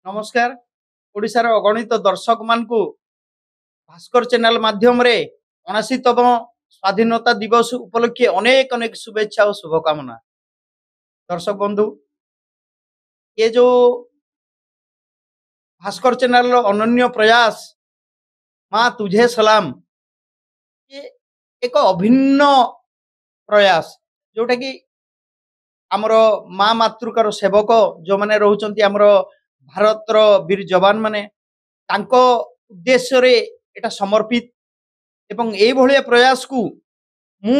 नमस्कार। ओडिशार अगणित दर्शक मानकु भास्कर चैनल माध्यम रे 79तम स्वाधीनता दिवस उपलक्षे अनेक अनेक शुभेच्छा और शुभकामना। दर्शक बंधु, ये जो भास्कर चैनल रो अनन्य प्रयास माँ तुझे सलाम, ये एक अभिन्न प्रयास जोटा कि आमर माँ मातृकार सेवक जो माने रहउचंती आमर भारत रो वीर जवान माने तांको उद्देश्य रे एटा समर्पित एवं एई भलिया प्रयास को मु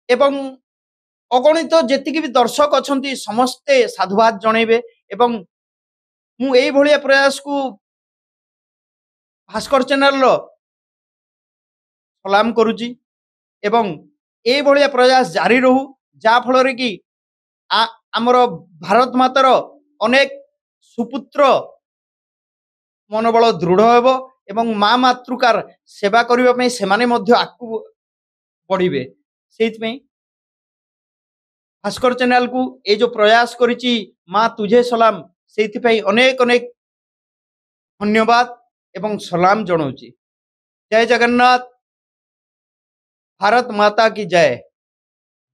एवं अगणित जेतिक भी दर्शक अछंती समस्ते साधुवाद जणेबे एवं मु एई भलिया प्रयास को भास्कर चैनल रो सलाम करूची एवं एई भलिया प्रयास जारी रहू जा फल रे कि आमर भारत मातार अनेक सुपुत्र मनोबल दृढ़ हेबो एवं माँ मातृकार सेवा करिबा पई सेमाने मध्य आकु बढ़िबे। सेइत पई भास्कर चैनल को ये जो प्रयास करिची माँ तुझे सलाम, सेइत पई अनेक अनेक धन्यवाद एवं सलाम जणाउची। जय जगन्नाथ, भारत माता की जय,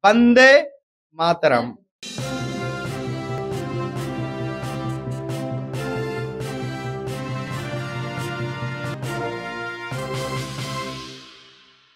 वंदे मातरम।